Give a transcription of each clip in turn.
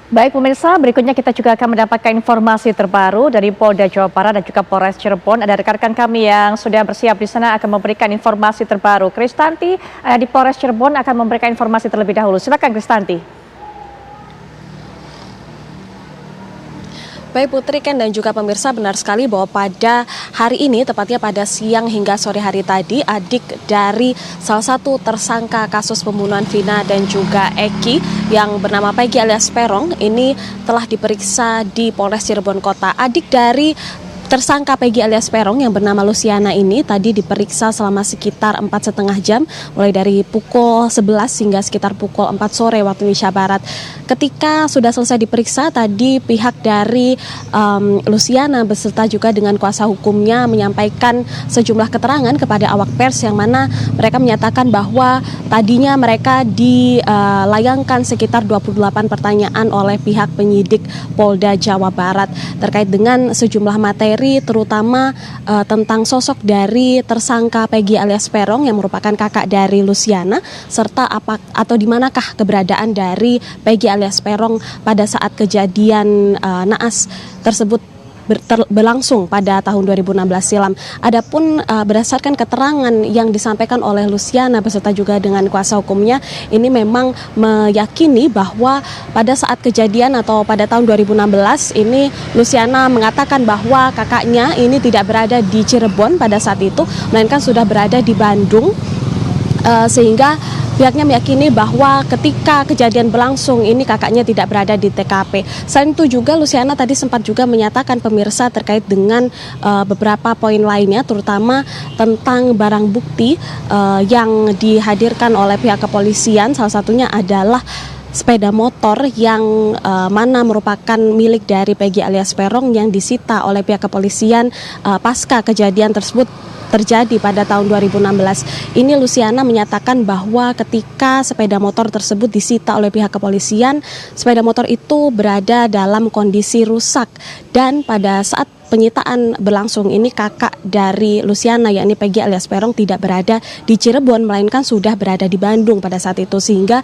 Baik pemirsa, berikutnya kita juga akan mendapatkan informasi terbaru dari Polda Jawa Barat dan juga Polres Cirebon. Ada rekan-rekan kami yang sudah bersiap di sana akan memberikan informasi terbaru. Kristanti di Polres Cirebon akan memberikan informasi terlebih dahulu. Silakan Kristanti. Baik Putri, Ken dan juga pemirsa, benar sekali bahwa pada hari ini, tepatnya pada siang hingga sore hari tadi, adik dari salah satu tersangka kasus pembunuhan Vina dan juga Eki yang bernama Peggy alias Peron ini telah diperiksa di Polres Cirebon Kota. Adik dari tersangka Peggy alias Peron yang bernama Luciana ini tadi diperiksa selama sekitar 4,5 jam, mulai dari pukul 11 hingga sekitar pukul 4 sore waktu Indonesia Barat. Ketika sudah selesai diperiksa, tadi pihak dari Luciana beserta juga dengan kuasa hukumnya menyampaikan sejumlah keterangan kepada awak pers, yang mana mereka menyatakan bahwa tadinya mereka dilayangkan sekitar 28 pertanyaan oleh pihak penyidik Polda Jawa Barat terkait dengan sejumlah materi, terutama tentang sosok dari tersangka Peggy alias Peron yang merupakan kakak dari Luciana, serta di manakah keberadaan dari Peggy alias Peron pada saat kejadian naas tersebut berlangsung pada tahun 2016 silam. Adapun berdasarkan keterangan yang disampaikan oleh Luciana beserta juga dengan kuasa hukumnya, ini memang meyakini bahwa pada saat kejadian atau pada tahun 2016 ini Luciana mengatakan bahwa kakaknya ini tidak berada di Cirebon pada saat itu, melainkan sudah berada di Bandung. Sehingga pihaknya meyakini bahwa ketika kejadian berlangsung ini kakaknya tidak berada di TKP. Selain itu juga Luciana tadi sempat juga menyatakan pemirsa terkait dengan beberapa poin lainnya, terutama tentang barang bukti yang dihadirkan oleh pihak kepolisian. Salah satunya adalah sepeda motor yang mana merupakan milik dari Peggy alias Peron yang disita oleh pihak kepolisian pasca kejadian tersebut terjadi pada tahun 2016. Ini Luciana menyatakan bahwa ketika sepeda motor tersebut disita oleh pihak kepolisian, sepeda motor itu berada dalam kondisi rusak, dan pada saat penyitaan berlangsung ini kakak dari Luciana yakni Peggy alias Peron tidak berada di Cirebon, melainkan sudah berada di Bandung pada saat itu, sehingga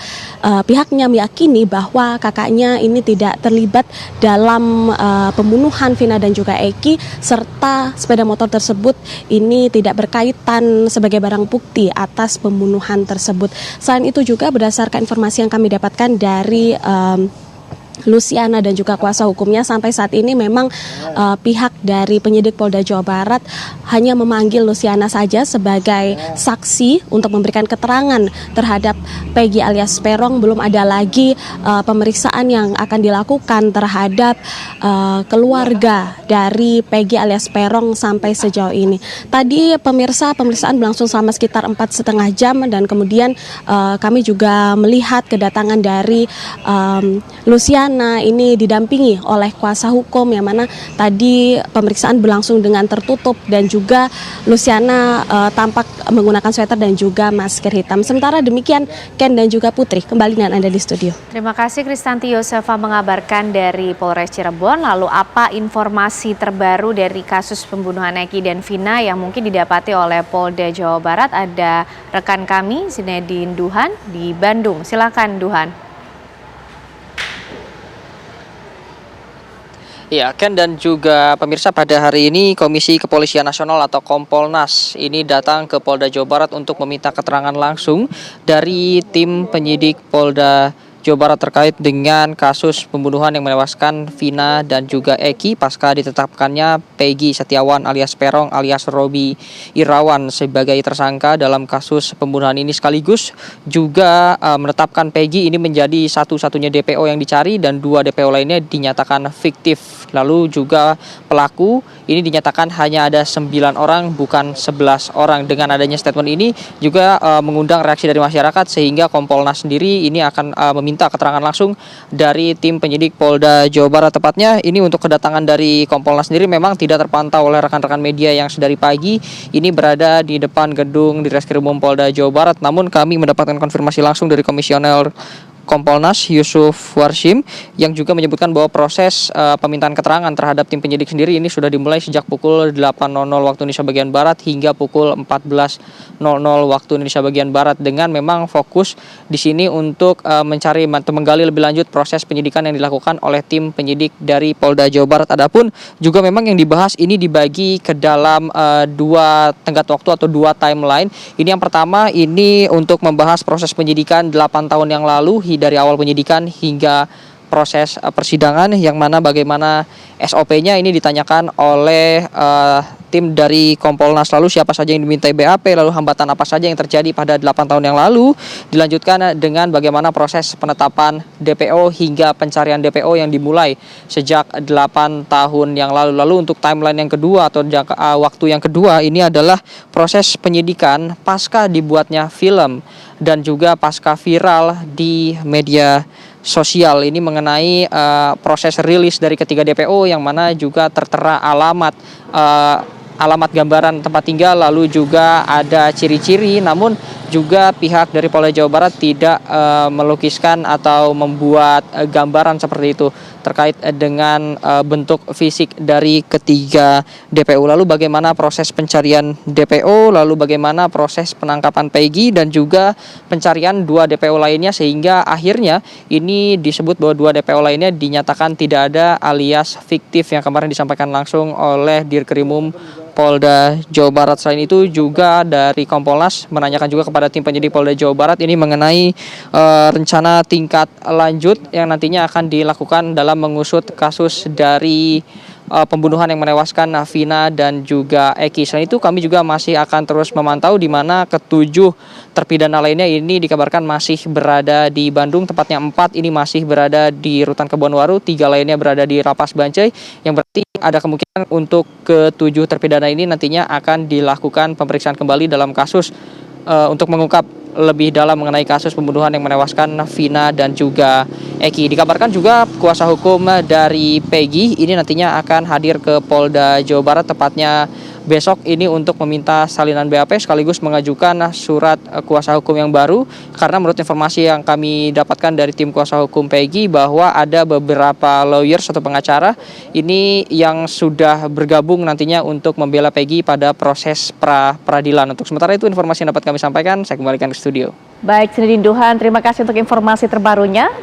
pihaknya meyakini bahwa kakaknya ini tidak terlibat dalam pembunuhan Vina dan juga Eki, serta sepeda motor tersebut ini tidak berkaitan sebagai barang bukti atas pembunuhan tersebut. Selain itu juga berdasarkan informasi yang kami dapatkan dari Luciana dan juga kuasa hukumnya, sampai saat ini memang pihak dari penyidik Polda Jawa Barat hanya memanggil Luciana saja sebagai saksi untuk memberikan keterangan terhadap Peggy alias Peron. Belum ada lagi pemeriksaan yang akan dilakukan terhadap keluarga dari Peggy alias Peron sampai sejauh ini. Tadi pemirsa, pemeriksaan berlangsung selama sekitar 4,5 jam, dan kemudian kami juga melihat kedatangan dari Luciana ini didampingi oleh kuasa hukum, yang mana tadi pemeriksaan berlangsung dengan tertutup dan juga Luciana tampak menggunakan sweater dan juga masker hitam. Sementara demikian, Ken dan juga Putri, kembali dengan Anda di studio. Terima kasih Kristanti Yosefa mengabarkan dari Polres Cirebon. Lalu apa informasi terbaru dari kasus pembunuhan Eki dan Vina yang mungkin didapati oleh Polda Jawa Barat? Ada rekan kami Zinedine Duhan di Bandung. Silakan Duhan. Ya, Ken dan juga pemirsa, pada hari ini Komisi Kepolisian Nasional atau Kompolnas ini datang ke Polda Jawa Barat untuk meminta keterangan langsung dari tim penyidik Polda Jawa Barat terkait dengan kasus pembunuhan yang menewaskan Vina dan juga Eki pasca ditetapkannya Peggy Setiawan alias Peron alias Robi Irawan sebagai tersangka dalam kasus pembunuhan ini, sekaligus juga menetapkan Peggy ini menjadi satu-satunya DPO yang dicari dan 2 DPO lainnya dinyatakan fiktif. Lalu juga pelaku ini dinyatakan hanya ada 9 orang bukan 11 orang. Dengan adanya statement ini juga mengundang reaksi dari masyarakat, sehingga Kompolnas sendiri ini akan meminta keterangan langsung dari tim penyidik Polda Jawa Barat. Tepatnya ini untuk kedatangan dari Kompolnas sendiri memang tidak terpantau oleh rekan-rekan media yang sedari pagi ini berada di depan gedung Ditreskrimum Polda Jawa Barat. Namun kami mendapatkan konfirmasi langsung dari Komisioner Kompolnas Yusuf Warshim yang juga menyebutkan bahwa proses pemintaan keterangan terhadap tim penyidik sendiri ini sudah dimulai sejak pukul 8.00 waktu Indonesia bagian Barat hingga pukul 14.00 waktu Indonesia bagian Barat, dengan memang fokus di sini untuk mencari atau menggali lebih lanjut proses penyidikan yang dilakukan oleh tim penyidik dari Polda Jawa Barat. Adapun juga memang yang dibahas ini dibagi ke dalam dua tenggat waktu atau dua timeline. Ini yang pertama ini untuk membahas proses penyidikan 8 tahun yang lalu dari awal penyidikan hingga proses persidangan, yang mana bagaimana SOP-nya ini ditanyakan oleh tim dari Kompolnas, lalu siapa saja yang dimintai BAP, lalu hambatan apa saja yang terjadi pada 8 tahun yang lalu. Dilanjutkan dengan bagaimana proses penetapan DPO hingga pencarian DPO yang dimulai sejak 8 tahun yang lalu. Lalu untuk timeline yang kedua atau waktu yang kedua ini adalah proses penyidikan pasca dibuatnya film dan juga pasca viral di media sosial ini mengenai proses rilis dari ketiga DPO, yang mana juga tertera alamat gambaran tempat tinggal, lalu juga ada ciri-ciri, namun juga pihak dari Polda Jawa Barat tidak melukiskan atau membuat gambaran seperti itu terkait dengan bentuk fisik dari ketiga DPO. Lalu bagaimana proses pencarian DPO, lalu bagaimana proses penangkapan Peggy dan juga pencarian 2 DPO lainnya, sehingga akhirnya ini disebut bahwa 2 DPO lainnya dinyatakan tidak ada alias fiktif yang kemarin disampaikan langsung oleh Dirkrimum Polda Jawa Barat. Selain itu juga dari Kompolnas menanyakan juga kepada tim penyidik Polda Jawa Barat ini mengenai rencana tingkat lanjut yang nantinya akan dilakukan dalam mengusut kasus dari pembunuhan yang menewaskan Vina dan juga Eki. Selain itu kami juga masih akan terus memantau di mana ke-7 terpidana lainnya ini dikabarkan masih berada di Bandung, tepatnya 4 ini masih berada di Rutan Kebonwaru, 3 lainnya berada di Lapas Bancai, yang berarti ada kemungkinan untuk ke-7 terpidana ini nantinya akan dilakukan pemeriksaan kembali dalam kasus untuk mengungkap lebih dalam mengenai kasus pembunuhan yang menewaskan Vina dan juga Eki. Dikabarkan juga kuasa hukum dari Peggy ini nantinya akan hadir ke Polda Jawa Barat tepatnya besok ini untuk meminta salinan BAP sekaligus mengajukan surat kuasa hukum yang baru, karena menurut informasi yang kami dapatkan dari tim kuasa hukum Peggy bahwa ada beberapa lawyers atau pengacara ini yang sudah bergabung nantinya untuk membela Peggy pada proses peradilan. Untuk sementara itu informasi yang dapat kami sampaikan, saya kembalikan ke studio. Baik, Cindy Duhan, terima kasih untuk informasi terbarunya.